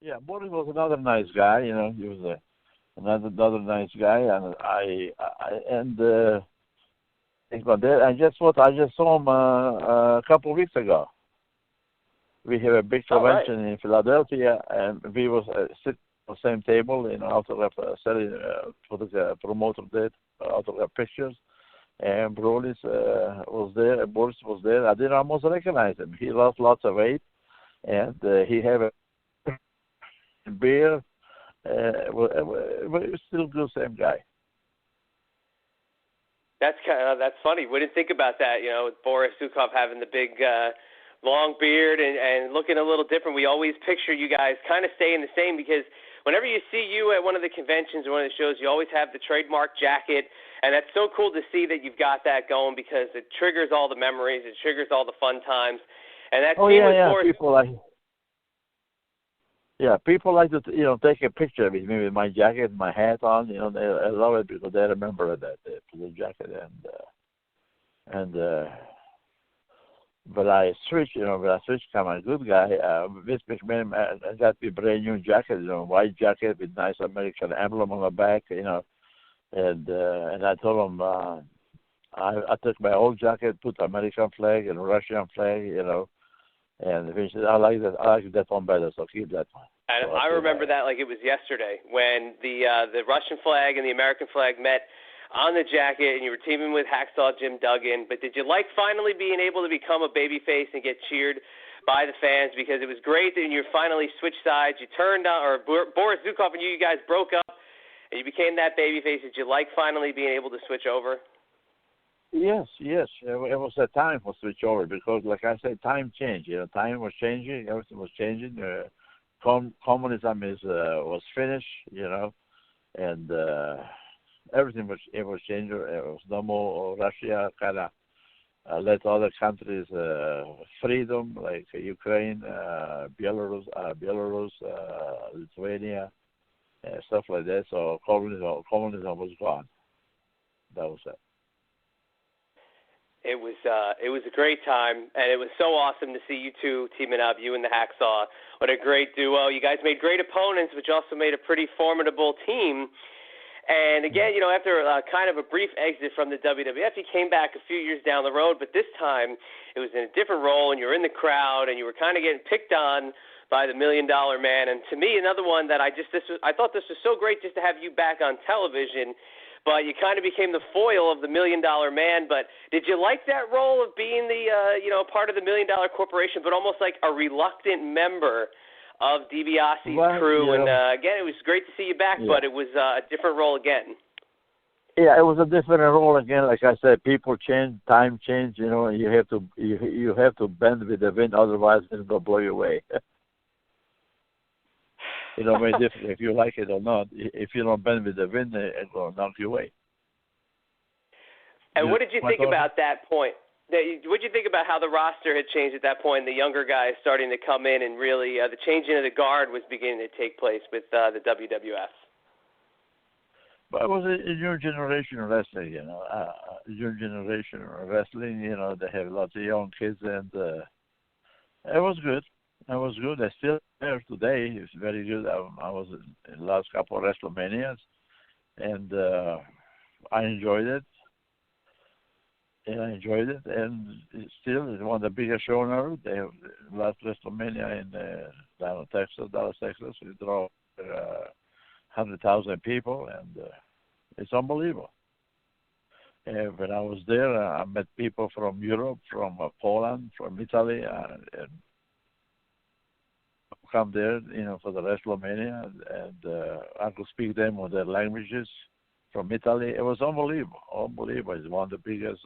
Yeah, Boris was another nice guy. He was another nice guy, and think about that. And guess what? I just saw him a couple of weeks ago. We have a big Oh, right. convention in Philadelphia, and we was sitting on the same table, autograph selling for the promoter did autograph pictures. And Boris was there. Boris was there. I didn't almost recognize him. He lost lots of weight, and he had a beard. But he was still the same guy. That's funny. We didn't think about that. With Boris Zhukov having the big long beard and looking a little different. We always picture you guys kind of staying the same because whenever you see you at one of the conventions or one of the shows, you always have the trademark jacket, and that's so cool to see that you've got that going because it triggers all the memories, it triggers all the fun times, and that scene with Boris. People like to take a picture with me with my jacket, my hat on. They love it because they remember that the jacket But I switched, I'm a good guy. Vince McMahon, I got me a brand new jacket, white jacket with nice American emblem on the back, and I told him I took my old jacket, put American flag and Russian flag, and Vince said, I like that one better, so keep that one. And I remember that like it was yesterday when the Russian flag and the American flag met on the jacket, and you were teaming with Hacksaw Jim Duggan. But did you like finally being able to become a babyface and get cheered by the fans? Because it was great that you finally switched sides. You turned on, or Boris Zhukov and you guys broke up, and you became that babyface. Did you like finally being able to switch over? Yes. It was a time for switch over because, like I said, time changed. Time was changing. Everything was changing. Communism was finished. And everything was changing. It was no more Russia kind of let other countries freedom like Ukraine, Belarus, Lithuania, stuff like that. So communism was gone. That was it. It was a great time, and it was so awesome to see you two teaming up, you and the Hacksaw. What a great duo. You guys made great opponents, but you also made a pretty formidable team. And again, after kind of a brief exit from the WWF, you came back a few years down the road, but this time it was in a different role, and you were in the crowd, and you were kind of getting picked on by the $1 Million Man. And to me, another one that I thought this was so great just to have you back on television, but you kind of became the foil of the $1 Million Man. But did you like that role of being the, part of the $1 Million Corporation, but almost like a reluctant member of DiBiase's crew? And again, it was great to see you back, but it was a different role again. Yeah, it was a different role again. Like I said, people change, time change. And you have to bend with the wind, otherwise it's gonna blow you away. Very different if you like it or not. If you don't bend with the wind, it will knock you away. And what did you think about that point? What did you think about how the roster had changed at that point? The younger guys starting to come in, and really the changing of the guard was beginning to take place with the WWF. But it was a new generation of wrestling, a new generation of wrestling. They have lots of young kids, and it was good. It was good. I still there today. It's very good. I was in the last couple of WrestleManias, and I enjoyed it. And it's still one of the biggest shows on earth. They have last WrestleMania in Dallas, Texas. We draw 100,000 people, and it's unbelievable. And when I was there, I met people from Europe, from Poland, from Italy, and come there, for the WrestleMania, and I could speak them on their languages from Italy. It was unbelievable. It's one of the biggest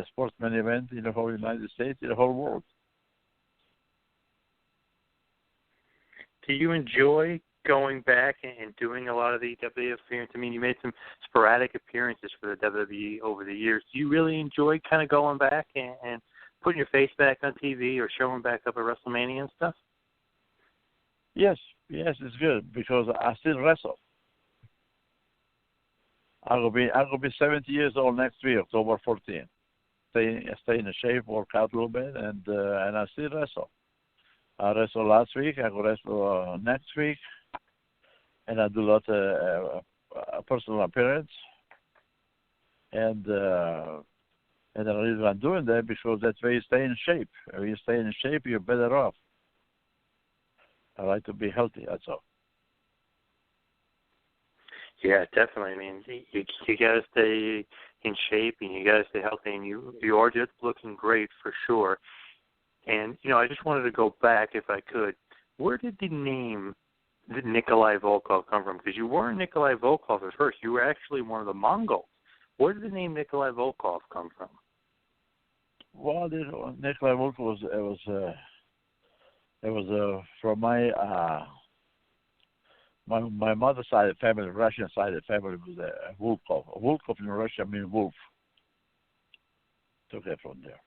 sports main event in the whole United States, in the whole world. Do you enjoy going back and doing a lot of the WWF appearances? I mean, you made some sporadic appearances for the WWE over the years. Do you really enjoy kind of going back and putting your face back on TV or showing back up at WrestleMania and stuff? Yes, it's good because I still wrestle. I will be 70 years old next week, October 14th. Stay in shape, work out a little bit, and I still wrestle. I wrestled last week. I will wrestle next week, and I do a lot of personal appearance. And the reason I'm doing that because that's where you stay in shape. If you stay in shape, you're better off. I like to be healthy. That's all. Yeah, definitely. I mean, you got to stay in shape and you got to stay healthy, and you are just looking great for sure. And I just wanted to go back, if I could. Where did the name Nikolai Volkoff come from? Because you weren't Nikolai Volkoff at first. You were actually one of the Mongols. Where did the name Nikolai Volkoff come from? Well, Nikolai Volkoff was from my mother's side of the family, Russian side of the family was Volkoff. Volkoff in Russia means wolf. Took it from there.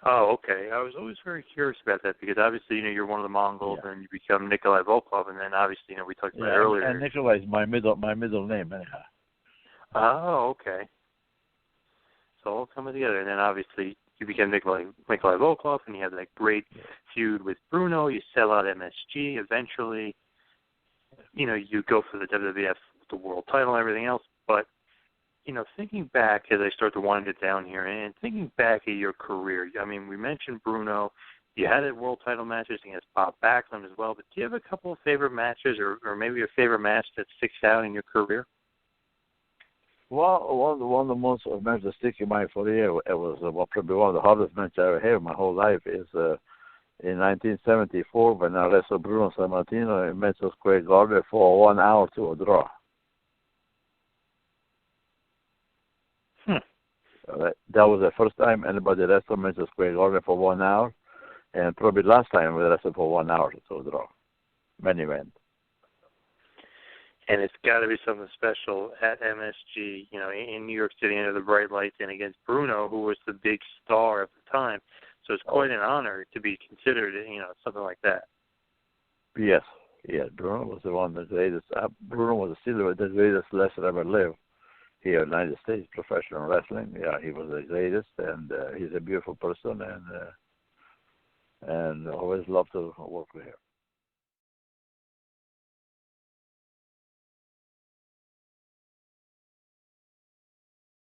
Oh, okay. I was always very curious about that because obviously, you're one of the Mongols and you become Nikolai Volkoff, and then obviously, we talked about earlier. And Nikolai is my middle name, anyhow. Oh, okay. So all coming together, and then obviously you became Nikolai Volkoff, and you had that great feud with Bruno. You sell out MSG eventually. You go for the WWF, the world title, and everything else, but thinking back as I start to wind it down here, and thinking back at your career, I mean, we mentioned Bruno. You had world title matches against Bob Backlund as well, but do you have a couple of favorite matches or maybe a favorite match that sticks out in your career? Well, one of the most matches that stick in my career, it was probably one of the hardest matches I ever had in my whole life, is in 1974 when I wrestled Bruno Sammartino in Madison Square Garden for 1 hour to a draw. That was the first time anybody wrestled Madison Square Garden for 1 hour, and probably last time we wrestled for 1 hour to a draw. Main event. And it's got to be something special at MSG, in New York City under the bright lights, and against Bruno, who was the big star at the time. So it's quite an honor to be considered, something like that. Yes. Bruno was the greatest. Bruno was still the greatest wrestler ever lived here in the United States, professional wrestling. Yeah, he was the greatest, and he's a beautiful person, and always loved to work with him.